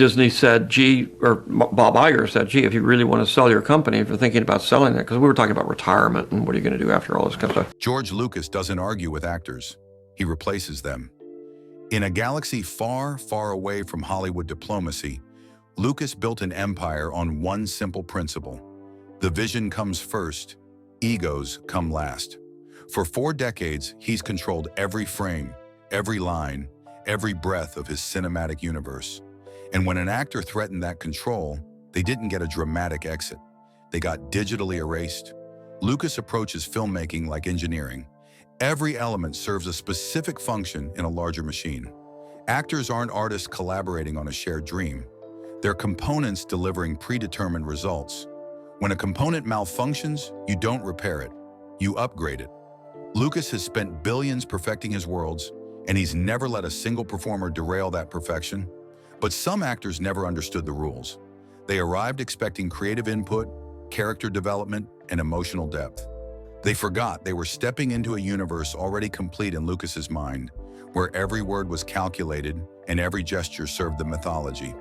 Disney said, gee, or Bob Iger said, gee, if you really want to sell your company, if you're thinking about selling it, because we were talking about retirement and what are you going to do after all this kind of stuff. George Lucas doesn't argue with actors. He replaces them. In a galaxy far, far away from Hollywood diplomacy, Lucas built an empire on one simple principle. The vision comes first, egos come last. For 4 decades, he's controlled every frame, every line, every breath of his cinematic universe. And when an actor threatened that control, they didn't get a dramatic exit. They got digitally erased. Lucas approaches filmmaking like engineering. Every element serves a specific function in a larger machine. Actors aren't artists collaborating on a shared dream. They're components delivering predetermined results. When a component malfunctions, you don't repair it, you upgrade it. Lucas has spent billions perfecting his worlds, and he's never let a single performer derail that perfection. But some actors never understood the rules. They arrived expecting creative input, character development, and emotional depth. They forgot they were stepping into a universe already complete in Lucas's mind, where every word was calculated and every gesture served the mythology.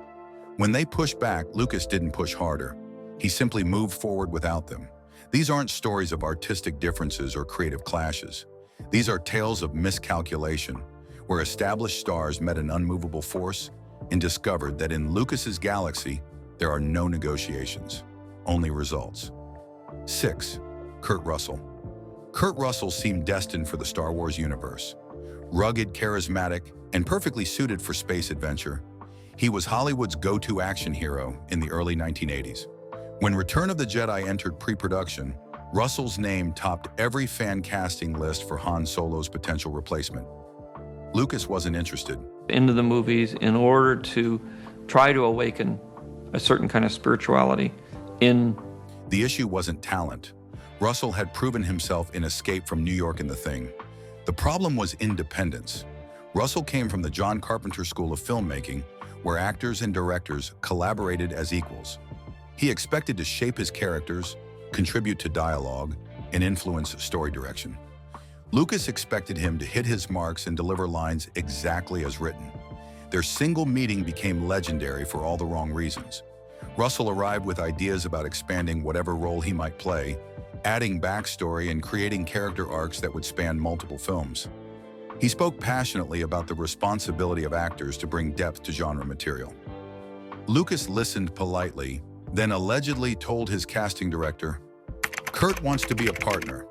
When they pushed back, Lucas didn't push harder. He simply moved forward without them. These aren't stories of artistic differences or creative clashes. These are tales of miscalculation, where established stars met an unmovable force and discovered that in Lucas's galaxy, there are no negotiations, only results. 6. Kurt Russell. Kurt Russell seemed destined for the Star Wars universe. Rugged, charismatic, and perfectly suited for space adventure, he was Hollywood's go-to action hero in the early 1980s. When Return of the Jedi entered pre-production, Russell's name topped every fan casting list for Han Solo's potential replacement. Lucas wasn't interested. Into the movies in order to try to awaken a certain kind of spirituality in... The issue wasn't talent. Russell had proven himself in Escape from New York and The Thing. The problem was independence. Russell came from the John Carpenter School of Filmmaking, where actors and directors collaborated as equals. He expected to shape his characters, contribute to dialogue, and influence story direction. Lucas expected him to hit his marks and deliver lines exactly as written. Their single meeting became legendary for all the wrong reasons. Russell arrived with ideas about expanding whatever role he might play, adding backstory and creating character arcs that would span multiple films. He spoke passionately about the responsibility of actors to bring depth to genre material. Lucas listened politely, then allegedly told his casting director, "Kurt wants to be a partner.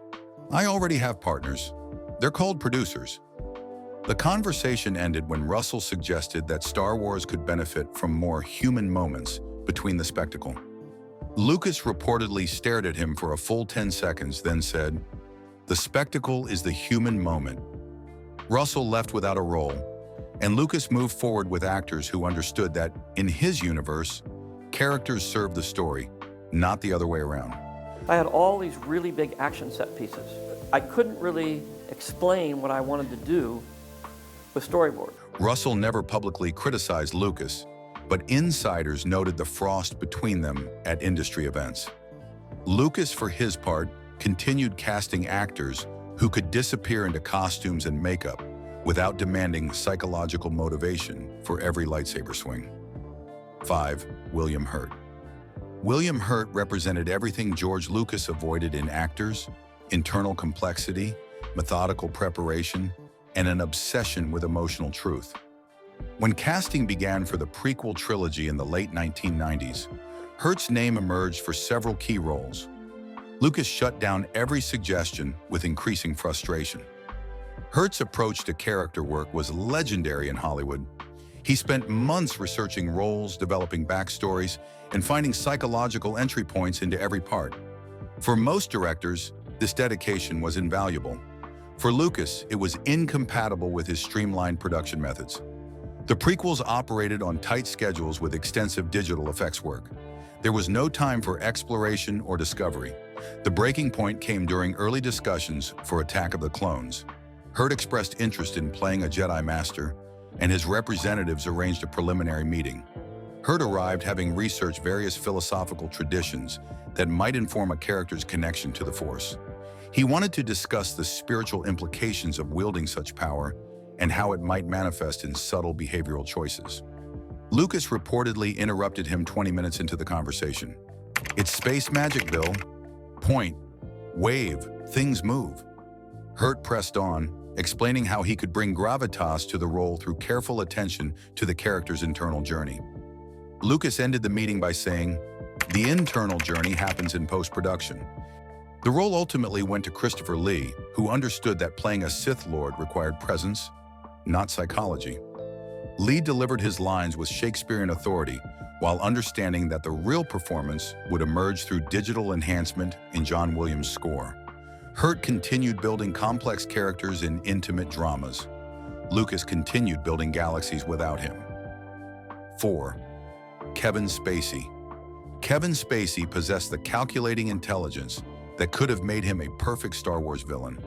I already have partners. They're called producers." The conversation ended when Russell suggested that Star Wars could benefit from more human moments between the spectacle. Lucas reportedly stared at him for a full 10 seconds, then said, "The spectacle is the human moment." Russell left without a role, and Lucas moved forward with actors who understood that, in his universe, characters served the story, not the other way around. I had all these really big action set pieces. I couldn't really explain what I wanted to do with storyboard. Russell never publicly criticized Lucas, but insiders noted the frost between them at industry events. Lucas, for his part, continued casting actors who could disappear into costumes and makeup without demanding psychological motivation for every lightsaber swing. 5. William Hurt. William Hurt represented everything George Lucas avoided in actors: internal complexity, methodical preparation, and an obsession with emotional truth. When casting began for the prequel trilogy in the late 1990s, Hurt's name emerged for several key roles. Lucas shut down every suggestion with increasing frustration. Hurt's approach to character work was legendary in Hollywood. He spent months researching roles, developing backstories, and finding psychological entry points into every part. For most directors, this dedication was invaluable. For Lucas, it was incompatible with his streamlined production methods. The prequels operated on tight schedules with extensive digital effects work. There was no time for exploration or discovery. The breaking point came during early discussions for Attack of the Clones. Hurt expressed interest in playing a Jedi Master, and his representatives arranged a preliminary meeting. Hurt arrived having researched various philosophical traditions that might inform a character's connection to the Force. He wanted to discuss the spiritual implications of wielding such power and how it might manifest in subtle behavioral choices. Lucas reportedly interrupted him 20 minutes into the conversation. "It's space magic, Bill. Point. Wave. Things move." Hurt pressed on, explaining how he could bring gravitas to the role through careful attention to the character's internal journey. Lucas ended the meeting by saying, "The internal journey happens in post-production." The role ultimately went to Christopher Lee, who understood that playing a Sith Lord required presence, not psychology. Lee delivered his lines with Shakespearean authority, while understanding that the real performance would emerge through digital enhancement in John Williams' score. Hurt continued building complex characters in intimate dramas. Lucas continued building galaxies without him. 4. Kevin Spacy. Kevin Spacy possessed the calculating intelligence that could have made him a perfect Star Wars villain.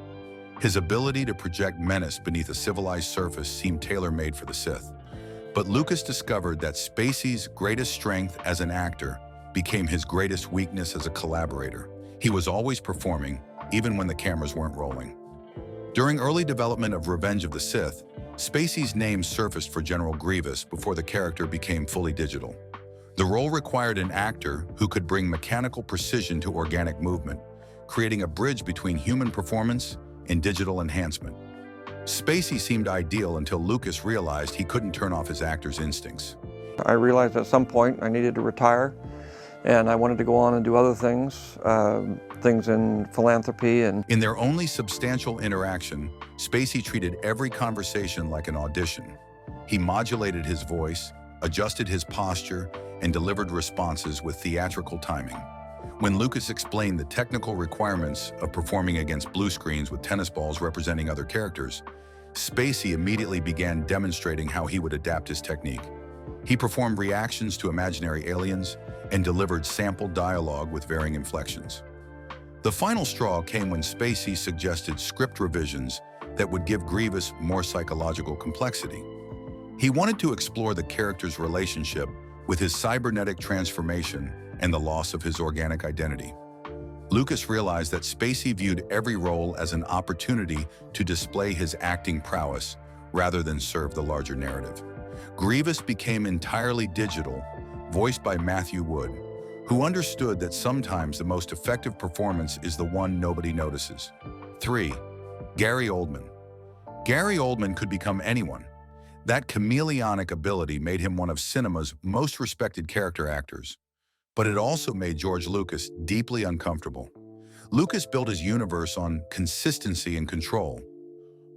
His ability to project menace beneath a civilized surface seemed tailor-made for the Sith. But Lucas discovered that Spacy's greatest strength as an actor became his greatest weakness as a collaborator. He was always performing, even when the cameras weren't rolling. During early development of Revenge of the Sith, Spacy's name surfaced for General Grievous before the character became fully digital. The role required an actor who could bring mechanical precision to organic movement, creating a bridge between human performance and digital enhancement. Spacy seemed ideal until Lucas realized he couldn't turn off his actor's instincts. I realized at some point I needed to retire, and I wanted to go on and do other things, things in philanthropy. And In their only substantial interaction, Spacy treated every conversation like an audition. He modulated his voice, adjusted his posture, and delivered responses with theatrical timing. When Lucas explained the technical requirements of performing against blue screens with tennis balls representing other characters, Spacy immediately began demonstrating how he would adapt his technique. He performed reactions to imaginary aliens and delivered sampled dialogue with varying inflections. The final straw came when Spacy suggested script revisions that would give Grievous more psychological complexity. He wanted to explore the character's relationship with his cybernetic transformation and the loss of his organic identity. Lucas realized that Spacy viewed every role as an opportunity to display his acting prowess rather than serve the larger narrative. Grievous became entirely digital, voiced by Matthew Wood, who understood that sometimes the most effective performance is the one nobody notices. 3. Gary Oldman. Gary Oldman could become anyone. That chameleonic ability made him one of cinema's most respected character actors. But it also made George Lucas deeply uncomfortable. Lucas built his universe on consistency and control.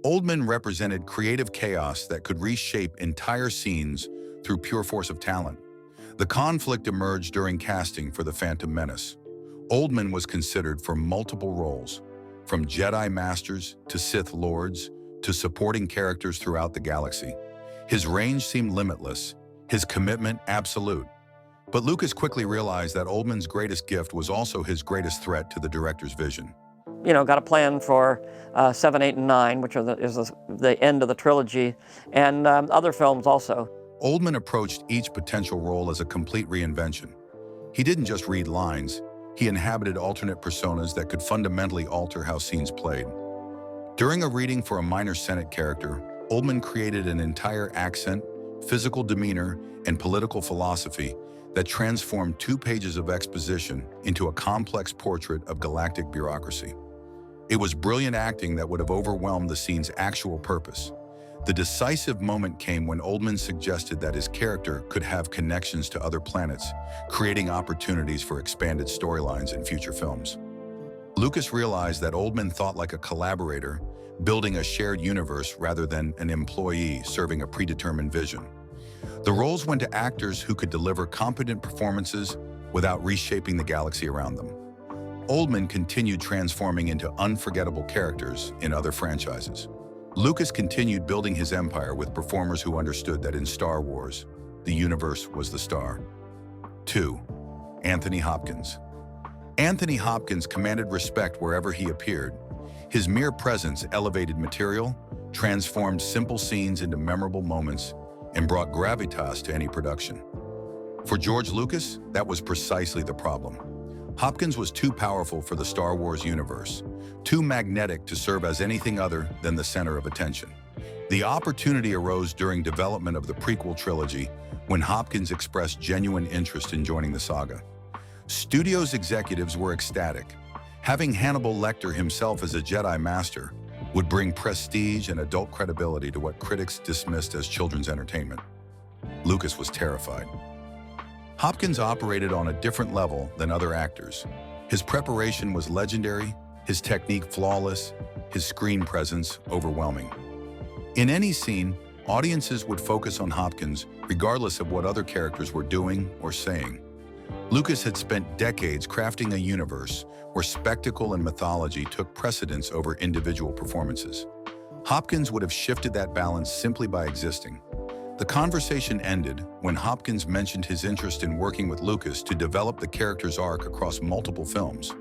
Oldman represented creative chaos that could reshape entire scenes through pure force of talent. The conflict emerged during casting for The Phantom Menace. Oldman was considered for multiple roles, from Jedi Masters to Sith Lords to supporting characters throughout the galaxy. His range seemed limitless, his commitment absolute. But Lucas quickly realized that Oldman's greatest gift was also his greatest threat to the director's vision. You know, got a plan for 7, 8, and 9, which is the end of the trilogy, and other films also. Oldman approached each potential role as a complete reinvention. He didn't just read lines, he inhabited alternate personas that could fundamentally alter how scenes played. During a reading for a minor Senate character, Oldman created an entire accent, physical demeanor, and political philosophy that transformed 2 pages of exposition into a complex portrait of galactic bureaucracy. It was brilliant acting that would have overwhelmed the scene's actual purpose. The decisive moment came when Oldman suggested that his character could have connections to other planets, creating opportunities for expanded storylines in future films. Lucas realized that Oldman thought like a collaborator, building a shared universe rather than an employee serving a predetermined vision. The roles went to actors who could deliver competent performances without reshaping the galaxy around them. Oldman continued transforming into unforgettable characters in other franchises. Lucas continued building his empire with performers who understood that in Star Wars, the universe was the star. 2. Anthony Hopkins. Anthony Hopkins commanded respect wherever he appeared. His mere presence elevated material, transformed simple scenes into memorable moments, and brought gravitas to any production. For George Lucas, that was precisely the problem. Hopkins was too powerful for the Star Wars universe, too magnetic to serve as anything other than the center of attention. The opportunity arose during development of the prequel trilogy when Hopkins expressed genuine interest in joining the saga. Studios executives were ecstatic. Having Hannibal Lecter himself as a Jedi Master would bring prestige and adult credibility to what critics dismissed as children's entertainment. Lucas was terrified. Hopkins operated on a different level than other actors. His preparation was legendary, his technique flawless, his screen presence overwhelming. In any scene, audiences would focus on Hopkins regardless of what other characters were doing or saying. Lucas had spent decades crafting a universe where spectacle and mythology took precedence over individual performances. Hopkins would have shifted that balance simply by existing. The conversation ended when Hopkins mentioned his interest in working with Lucas to develop the character's arc across multiple films.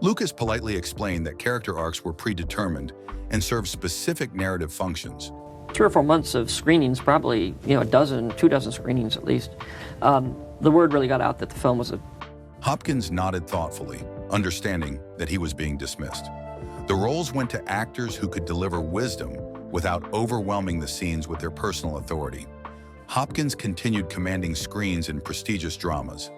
Lucas politely explained that character arcs were predetermined and served specific narrative functions. 3 or 4 months of screenings, probably, a dozen, 2 dozen screenings at least, the word really got out that the film was a... Hopkins nodded thoughtfully, understanding that he was being dismissed. The roles went to actors who could deliver wisdom without overwhelming the scenes with their personal authority. Hopkins continued commanding screens in prestigious dramas.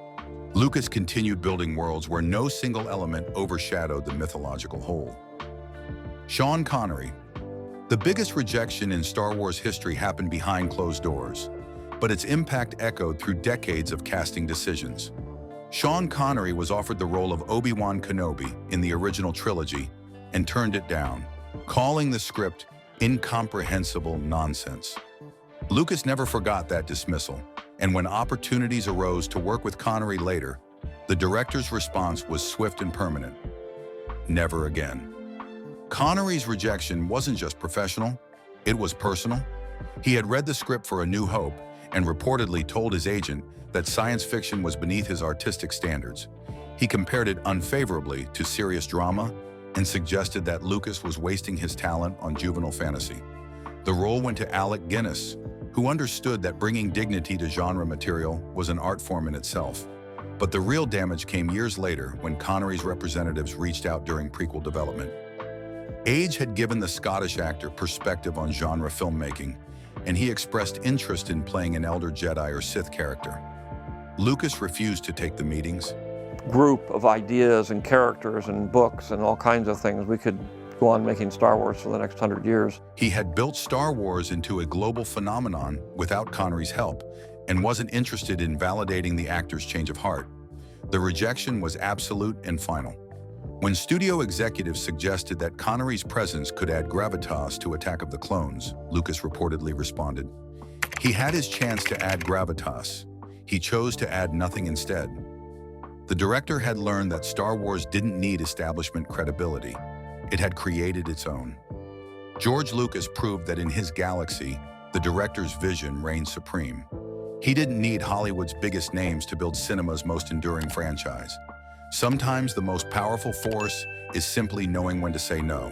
Lucas continued building worlds where no single element overshadowed the mythological whole. Sean Connery. The biggest rejection in Star Wars history happened behind closed doors, but its impact echoed through decades of casting decisions. Sean Connery was offered the role of Obi-Wan Kenobi in the original trilogy and turned it down, calling the script incomprehensible nonsense. Lucas never forgot that dismissal, and when opportunities arose to work with Connery later, the director's response was swift and permanent: never again. Connery's rejection wasn't just professional, it was personal. He had read the script for A New Hope and reportedly told his agent that science fiction was beneath his artistic standards. He compared it unfavorably to serious drama and suggested that Lucas was wasting his talent on juvenile fantasy. The role went to Alec Guinness, who understood that bringing dignity to genre material was an art form in itself. But the real damage came years later when Connery's representatives reached out during prequel development. Age had given the Scottish actor perspective on genre filmmaking, and he expressed interest in playing an elder Jedi or Sith character. Lucas refused to take the meetings. Group of ideas and characters and books and all kinds of things. We could go on making Star Wars for the next 100 years. He had built Star Wars into a global phenomenon without Connery's help and wasn't interested in validating the actor's change of heart. The rejection was absolute and final. When studio executives suggested that Connery's presence could add gravitas to Attack of the Clones, Lucas reportedly responded, "He had his chance to add gravitas. He chose to add nothing instead." The director had learned that Star Wars didn't need establishment credibility. It had created its own. George Lucas proved that in his galaxy, the director's vision reigned supreme. He didn't need Hollywood's biggest names to build cinema's most enduring franchise. Sometimes the most powerful force is simply knowing when to say no.